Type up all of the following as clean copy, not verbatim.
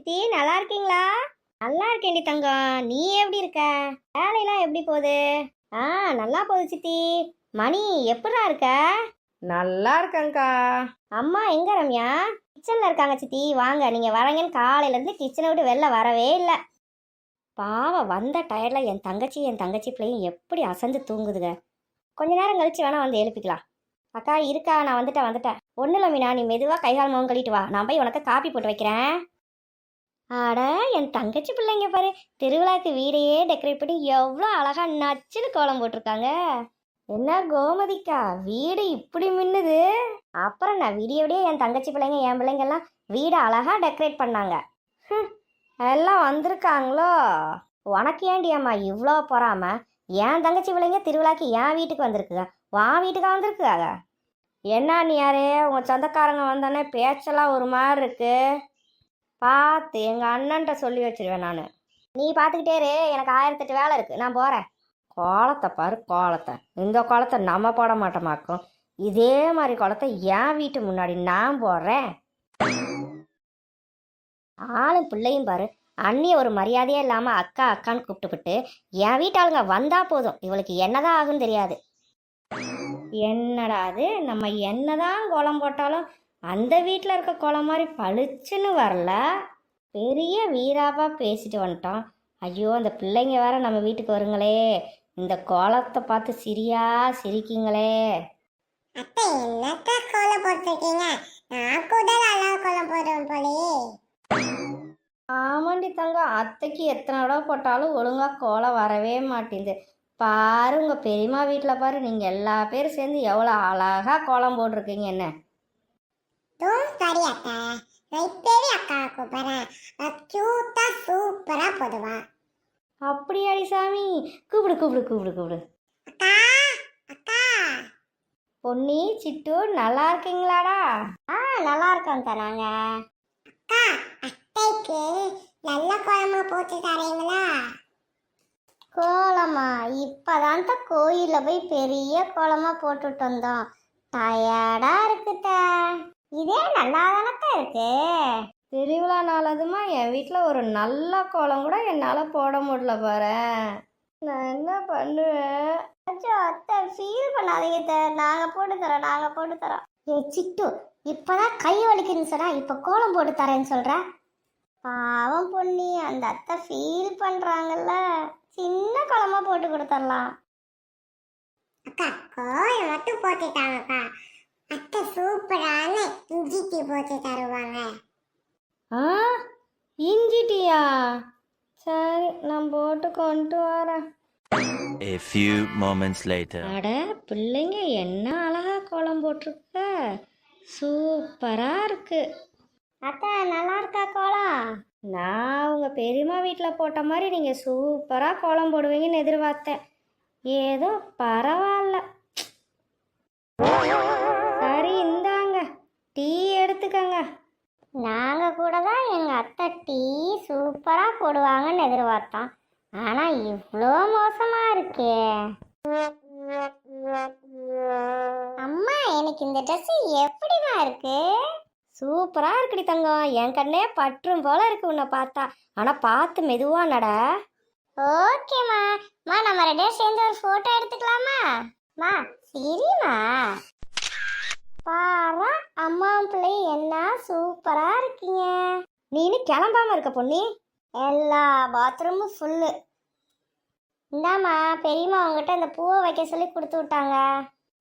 சித்தி நல்லா இருக்கீங்களா? நல்லா இருக்கேன்டி தங்கம். நீ எப்படி இருக்க? வேலையெல்லாம் எப்படி போகுது? ஆ, நல்லா போகுது சித்தி. மணி எப்படிடா இருக்க? நல்லா இருக்கேங்க்கா. அம்மா எங்க ரம்யா? கிச்சன்ல இருக்காங்க சித்தி. வாங்க, நீங்க வரீங்கன்னு காலையில இருந்து கிச்சனை விட்டு வெளில வரவே இல்லை. பாவம், வந்த டயர்ல என் தங்கச்சி பிள்ளையும் எப்படி அசந்து தூங்குதுங்க. கொஞ்ச நேரம் கழிச்சு வேணா வந்து எழுப்பிக்கலாம். அக்கா இருக்கா, நான் வந்துட்டேன். ஒன்றும் இல்லை மீனா, நீ மெதுவாக கைகால் முகம் கழிட்டு வா, நான் போய் உனக்கு காப்பி போட்டு வைக்கிறேன். ஆட, என் தங்கச்சி பிள்ளைங்க பாரு, திருவிழாக்கு வீடையே டெக்கரேட் பண்ணி எவ்வளோ அழகா நச்சுன்னு கோலம் போட்டிருக்காங்க. என்ன கோமதிக்கா, வீடு இப்படி மின்னுது? அப்புறம் நான் விடிய என் தங்கச்சி பிள்ளைங்க என் பிள்ளைங்கெல்லாம் வீடை அழகா டெக்கரேட் பண்ணாங்க. எல்லாம் வந்திருக்காங்களோ? உனக்கு ஏண்டியம்மா இவ்வளோ பொறாம? என் தங்கச்சி பிள்ளைங்க திருவிழாக்கு என் வீட்டுக்கு வந்திருக்குங்க, உன் வீட்டுக்கா வந்திருக்குங்க. என்ன நீ யாரு? உங்கள் சொந்தக்காரங்க வந்தோடனே பேச்செல்லாம் ஒரு மாதிரி இருக்கு. பார்த்து எங்கள் அண்ணன்ட்ட சொல்லி வச்சிருவேன் நான். நீ பார்த்துக்கிட்டே இரு, எனக்கு 1008 வேலை இருக்குது, நான் போகிறேன். கோலத்தை பாரு, கோலத்தை. இந்த கோலத்தை நம்ம போட மாட்டோமாக்கும், இதே மாதிரி கோலத்தை என் வீட்டு முன்னாடி நான் போடுறேன். ஆளும் பிள்ளையும் பாரு, அண்ணியை ஒரு மரியாதையே இல்லாமல் அக்கா அக்கான்னு கூப்பிட்டுக்கிட்டு என் வீட்டாளுங்க வந்தால் போதும், இவளுக்கு என்னதான் ஆகுன்னு தெரியாது. என்னடா அது, நம்ம என்னதான் கோலம் போட்டாலும் அந்த வீட்டில் இருக்க கோலம் மாதிரி பளிச்சுன்னு வரல. பெரிய வீராப்பா பேசிட்டு வந்துட்டோம். ஐயோ, அந்த பிள்ளைங்க வேற நம்ம வீட்டுக்கு வருங்களே, இந்த கோலத்தை பார்த்து சிரிக்கீங்களே. அத்தை, என்னக்கா கோலம் போட்டிருக்கீங்க? நான் கூட நல்லா கோலம் போடுறேன் போலே. ஆமாண்டி தங்கம், அத்தைக்கு எத்தனை தடவை போட்டாலும் ஒழுங்காக கோலம் வரவே மாட்டேங்குது. பாரு, உங்கள் பெரியம்மா வீட்டில் பாரு, நீங்கள் எல்லா பேரும் சேர்ந்து எவ்வளோ அழகாக கோலம் போட்டிருக்கீங்க. என்ன சரி அக்கா, நான் இப்பவே அக்கா கூப்பிடுறேன். கியூட்டா சூப்பரா போடுவா. அப்படியாடி சாமி? கூப்பிடு. அக்கா அக்கா. பொன்னி, சிட்டு, நல்லா இருக்கீங்களாடா? நல்லா இருக்கோம் தராங்க. அக்கா, அத்தைக்கு நல்ல குழம்பு போட்டு தரீங்களா? கோலமா? இப்பதான் கோயிலில் போய் பெரிய கோலமா போட்டுட்டு வந்தோம், டயர்டா இருக்குத. இதே நல்லா தானக்கா இருக்கு. திருவிழா நாளதுமா என் வீட்டில் ஒரு நல்ல கோலம் கூட என்னால் போட முடியல பாரு. நான் என்ன பண்ணுவேன்? அத்தை ஃபீல் பண்ணாதீங்க, நாங்கள் போட்டு தரோம். ஏ சிட்டு, இப்போதான் கை வலிக்குன்னு சொன்னா இப்போ கோலம் போட்டு தரேன்னு சொல்ற. பாவம் பொண்ணி, அந்த அத்தை ஃபீல் பண்ணுறாங்கல்ல, சின்ன கோலமா போட்டு கொடுத்துடலாம். அக்கா, கோலம் மட்டும் போட்டுட்டாங்கக்கா, அத்தை சூப்பரான இஞ்சி டீ போட்டு தருவாங்க. இஞ்சி டீயா? சரி, நான் போட்டு கொண்டு வரேன். A few moments later. அட, பிள்ளைங்க என்ன அழகா கோலம் போட்டிருக்க, சூப்பரா இருக்கு. அக்கா, நல்லா இருக்கா கோலம்? நான் உங்க பெரியம்மா வீட்டில் போட்ட மாதிரி நீங்க சூப்பரா கோலம் போடுவீங்கன்னு எதிர்பார்த்தேன். ஏதோ பரவாயில்ல. சரி, இந்தாங்க டீ எடுத்துக்கங்க. நாங்கள் கூட தான் எங்கள் அத்தை டீ சூப்பராக போடுவாங்கன்னு எதிர்பார்த்தோம், ஆனால் இவ்வளோ மோசமாக இருக்கே. அம்மா, எனக்கு இந்த ட்ரெஸ்ஸு எப்படிமா இருக்கு? சூப்பரா இருக்குடி தங்கம், என் கண்ணே பற்றும் போல இருக்கு உன்னை பார்த்தா. ஆனா பார்த்து மெதுவா நட. ஓகேம்மா. நம்ம 2 பேரும் சேர்ந்து ஒரு ஃபோட்டோ எடுத்துக்கலாமா? சரிம்மா. பாரா, அம்மாவும் பிள்ளையும் என்ன சூப்பரா இருக்கீங்க. நீ இன்னும் கிளம்பாம இருக்க பொண்ணி? எல்லா பாத்ரூமும் ஃபுல்லு. இந்தாம்மா, பெரியம்மா உங்ககிட்ட இந்த பூவை வைக்க சொல்லி கொடுத்து விட்டாங்க.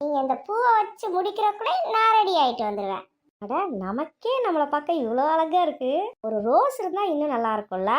நீங்கள் இந்த பூவை வச்சு முடிக்கிறக்குள்ளே நான் ரெடி ஆகிட்டு வந்துடுவேன். அட, நமக்கே நம்மளை பார்க்க இவ்வளோ அழகா இருக்கு. ஒரு ரோஸ் இருந்தால் இன்னும் நல்லா இருக்கும்ல.